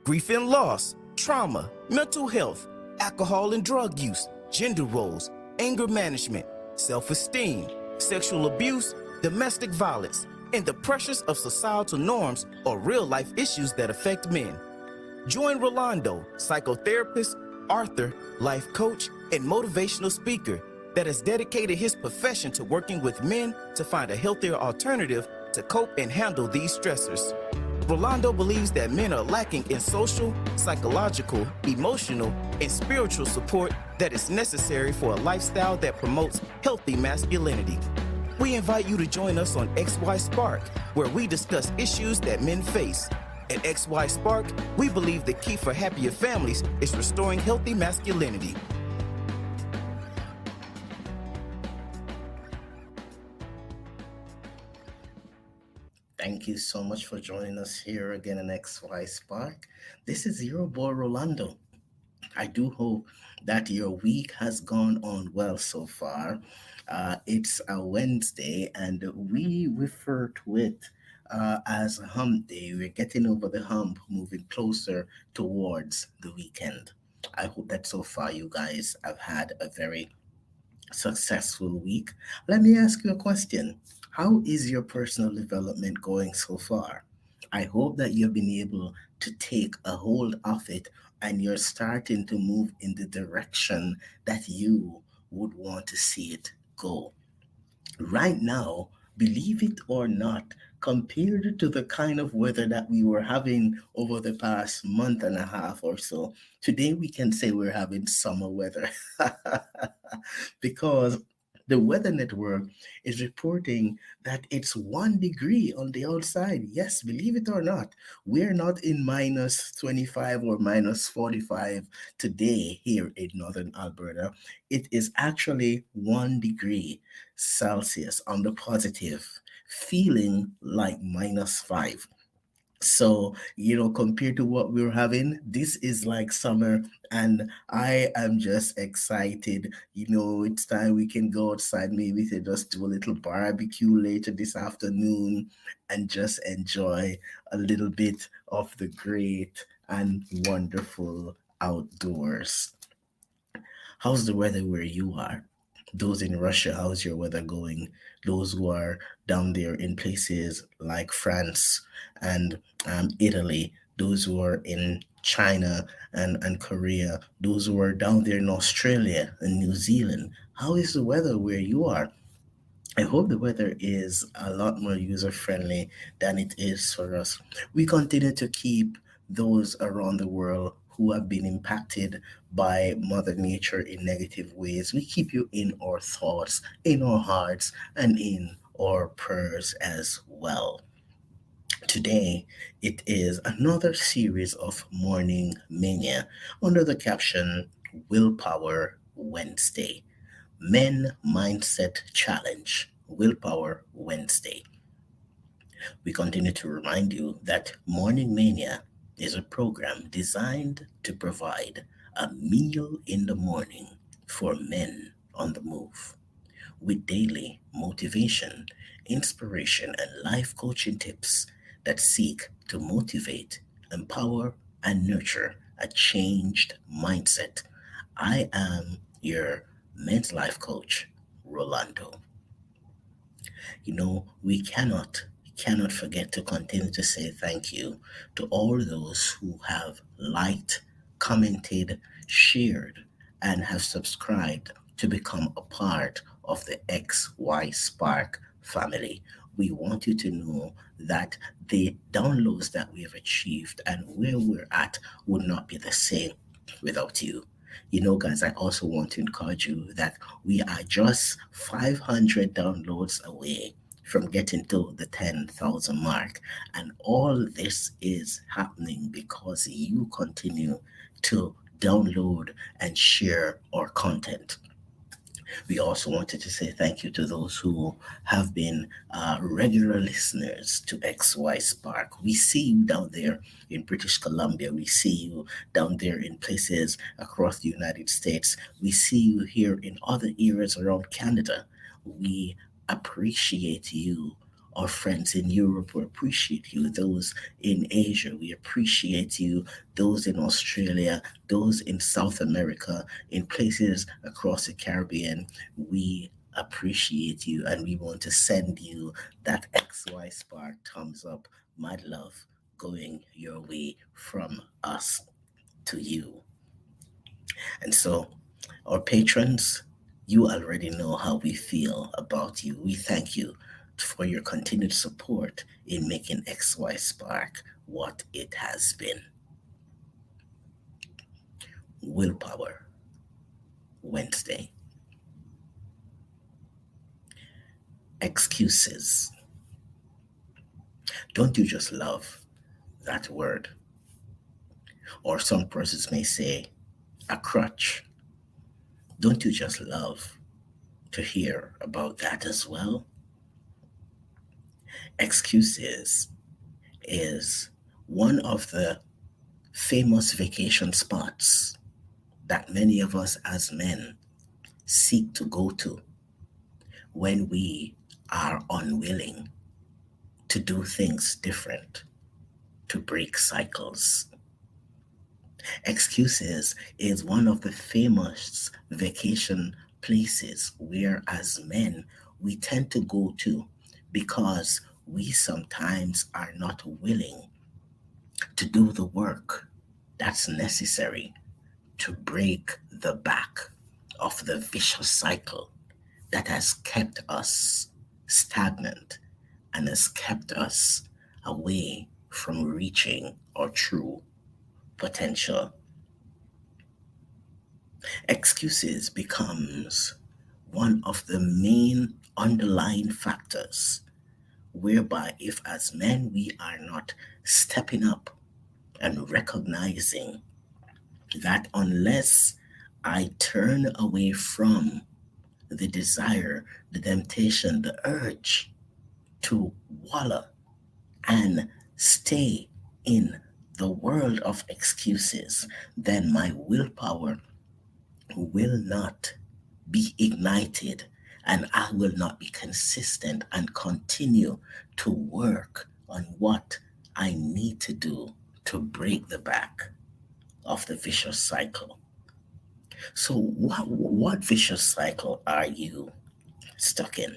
grief and loss, trauma, mental health, alcohol and drug use, gender roles, anger management, self-esteem, sexual abuse, domestic violence, and the pressures of societal norms or real-life issues that affect men. Join Rolando, psychotherapist, author, life coach, and motivational speaker that has dedicated his profession to working with men to find a healthier alternative to cope and handle these stressors. Rolando believes that men are lacking in social, psychological, emotional, and spiritual support that is necessary for a lifestyle that promotes healthy masculinity. We invite you to join us on XY Spark, where we discuss issues that men face. At XY Spark, we believe the key for happier families is restoring healthy masculinity. Thank you so much for joining us here again in XY Spark. This is your boy Rolando. I do hope that your week has gone on well so far. It's a Wednesday, and we refer to it as Hump Day. We're getting over the hump, moving closer towards the weekend. I hope that so far you guys have had a very successful week. Let me ask you a question. How is your personal development going so far? I hope that you've been able to take a hold of it and you're starting to move in the direction that you would want to see it go. Right now, believe it or not, compared to the kind of weather that we were having over the past month and a half or so, today we can say we're having summer weather. Because the Weather Network is reporting that it's 1 degree on the outside. Yes, believe it or not, we're not in minus 25 or minus 45 today here in northern Alberta. It is actually 1 degree Celsius on the positive, feeling like minus 5. So, compared to what we're having, this is like summer, and I am just excited. It's time we can go outside, maybe to just do a little barbecue later this afternoon and just enjoy a little bit of the great and wonderful outdoors. How's the weather where you are? Those in Russia, how's your weather going? Those who are down there in places like France and Italy, those who are in China and Korea, those who are down there in Australia and New Zealand, how is the weather where you are? I hope the weather is a lot more user friendly than it is for us. We continue to keep those around the world who have been impacted by Mother Nature in negative ways. We keep you in our thoughts, in our hearts, and in our prayers as well. Today, it is another series of Morning Mania under the caption Willpower Wednesday. Men Mindset Challenge, Willpower Wednesday. We continue to remind you that Morning Mania is a program designed to provide a meal in the morning for men on the move with daily motivation, inspiration, and life coaching tips that seek to motivate, empower, and nurture a changed mindset. I am your men's life coach, Rolando. We cannot forget to continue to say thank you to all those who have liked, commented, shared, and have subscribed to become a part of the XY Spark family. We want you to know that the downloads that we have achieved and where we're at would not be the same without you. Guys, I also want to encourage you that we are just 500 downloads away from getting to the 10,000 mark. And all this is happening because you continue to download and share our content. We also wanted to say thank you to those who have been regular listeners to XY Spark. We see you down there in British Columbia. We see you down there in places across the United States. We see you here in other areas around Canada. We appreciate you Our friends in Europe, we appreciate you. Those in Asia, we appreciate you. Those in Australia, those in South America, in places across the Caribbean, we appreciate you and we want to send you that XY Spark thumbs up, my love, going your way from us to you. And so, our patrons, you already know how we feel about you. We thank you for your continued support in making XY Spark what it has been. Willpower Wednesday. Excuses. Don't you just love that word? Or some persons may say, a crutch. Don't you just love to hear about that as well? Excuses is one of the famous vacation spots that many of us as men seek to go to when we are unwilling to do things different, to break cycles. Excuses is one of the famous vacation places where, as men, we tend to go to because we sometimes are not willing to do the work that's necessary to break the back of the vicious cycle that has kept us stagnant and has kept us away from reaching our true potential. Excuses becomes one of the main underlying factors whereby if as men we are not stepping up and recognizing that unless I turn away from the desire, the temptation, the urge to wallow and stay in the world of excuses, then my willpower will not be ignited and I will not be consistent and continue to work on what I need to do to break the back of the vicious cycle. So, what vicious cycle are you stuck in?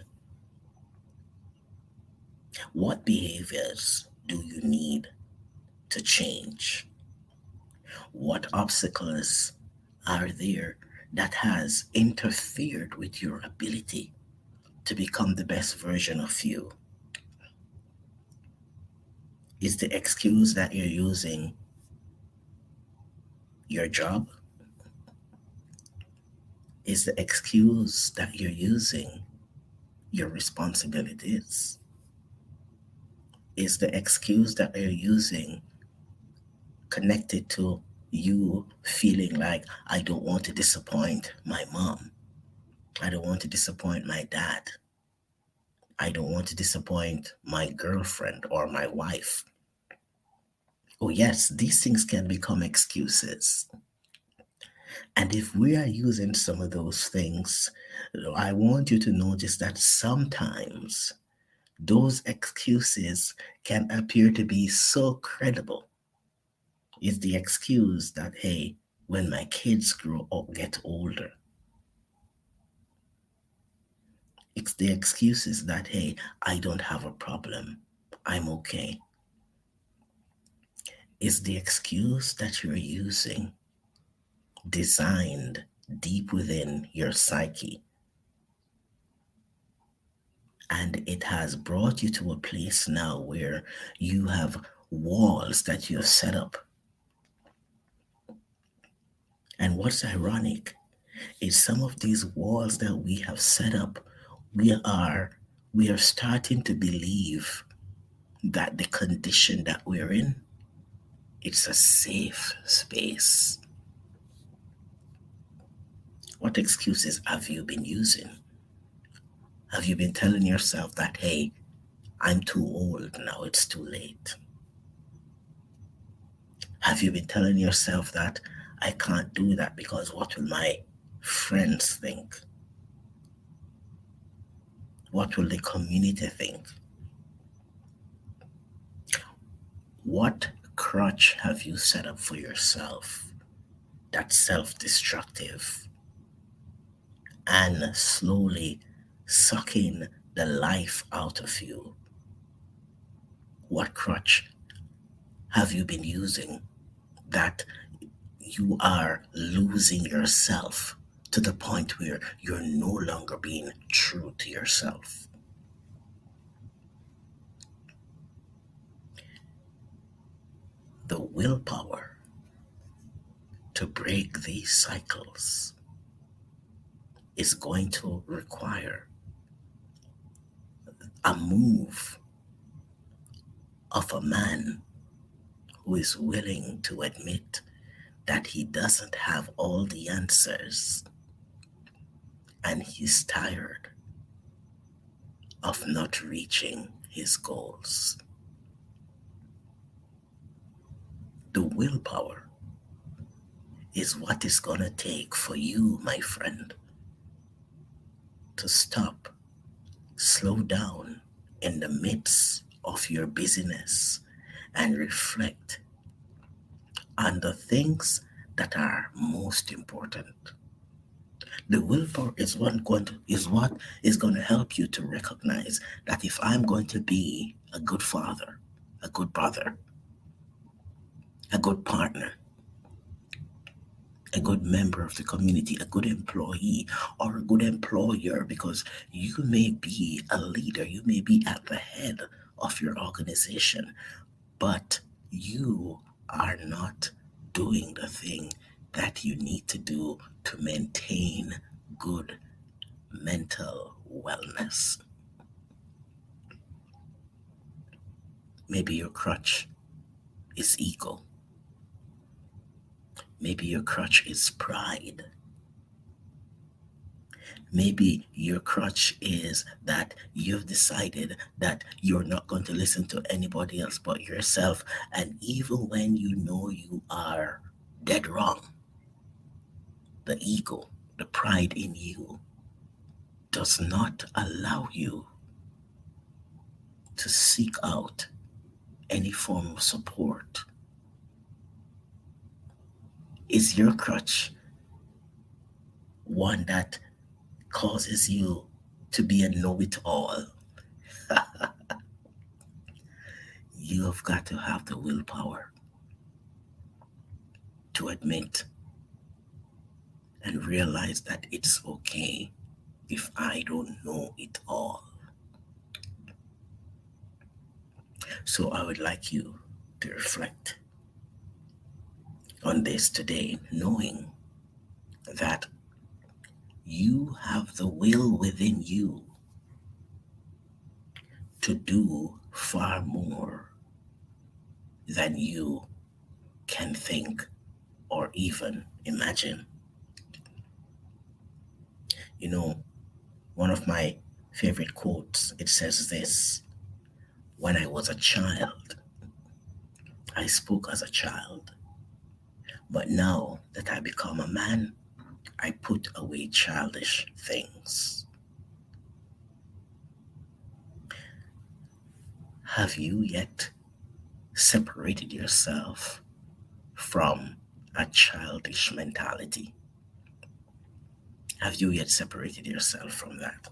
What behaviors do you need to change? What obstacles are there that has interfered with your ability to become the best version of you? Is the excuse that you're using your job? Is the excuse that you're using your responsibilities? Is the excuse that you're using connected to you feeling like, I don't want to disappoint my mom? I don't want to disappoint my dad. I don't want to disappoint my girlfriend or my wife. Oh, yes, these things can become excuses. And if we are using some of those things, I want you to notice that sometimes those excuses can appear to be so credible. It's the excuse that, hey, when my kids grow up, get older. It's the excuses that, hey, I don't have a problem. I'm okay. It's the excuse that you're using designed deep within your psyche. And it has brought you to a place now where you have walls that you have set up. And what's ironic is some of these walls that we have set up, we are starting to believe that the condition that we're in, it's a safe space. What excuses have you been using? Have you been telling yourself that, hey, I'm too old now, it's too late? Have you been telling yourself that I can't do that because what will my friends think? What will the community think? What crutch have you set up for yourself that's self destructive and slowly sucking the life out of you? What crutch have you been using that you are losing yourself to the point where you're no longer being true to yourself? The willpower to break these cycles is going to require a move of a man who is willing to admit that he doesn't have all the answers and he's tired of not reaching his goals. The willpower is what it's going to take for you, my friend, to stop, slow down in the midst of your busyness and reflect on the things that are most important. The willpower is what is going to help you to recognize that if I'm going to be a good father, a good brother, a good partner, a good member of the community, a good employee, or a good employer, because you may be a leader, you may be at the head of your organization, but you are not doing the thing that you need to do to maintain good mental wellness. Maybe your crutch is ego. Maybe your crutch is pride. Maybe your crutch is that you've decided that you're not going to listen to anybody else but yourself. And even when you know you are dead wrong, the ego, the pride in you, does not allow you to seek out any form of support. Is your crutch one that causes you to be a know-it-all? You have got to have the willpower to admit and realize that it's okay if I don't know it all. So I would like you to reflect on this today, knowing that you have the will within you to do far more than you can think or even imagine. You know, one of my favorite quotes, it says this: when I was a child, I spoke as a child, but now that I become a man, I put away childish things. Have you yet separated yourself from a childish mentality? Have you yet separated yourself from that?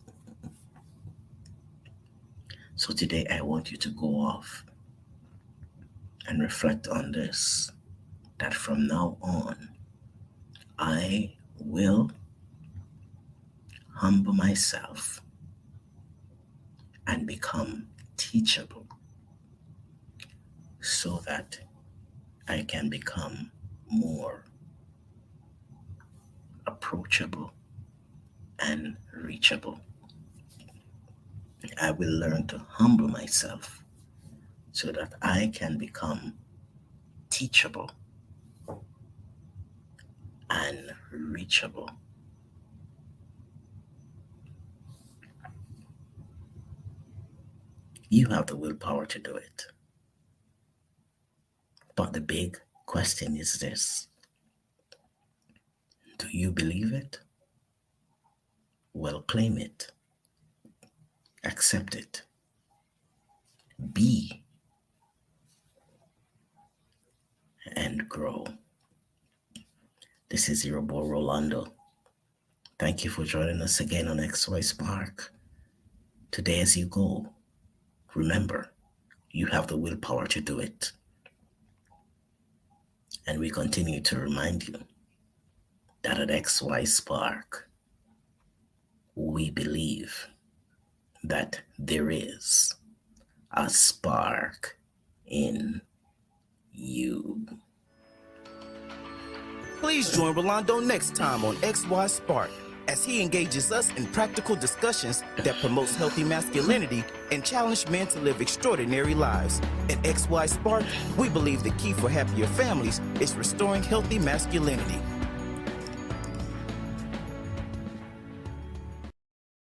So today I want you to go off and reflect on this, that from now on, I will humble myself and become teachable so that I can become more approachable and reachable. I will learn to humble myself so that I can become teachable and reachable. You have the willpower to do it. But the big question is this: do you believe it? Well, claim it, accept it, be and grow. This is your boy Rolando. Thank you for joining us again on XY Spark. Today, as you go, remember, you have the willpower to do it. And we continue to remind you that at XY Spark, we believe that there is a spark in you. Please join Rolando next time on XY Spark as he engages us in practical discussions that promotes healthy masculinity and challenge men to live extraordinary lives. At XY Spark, we believe the key for happier families is restoring healthy masculinity.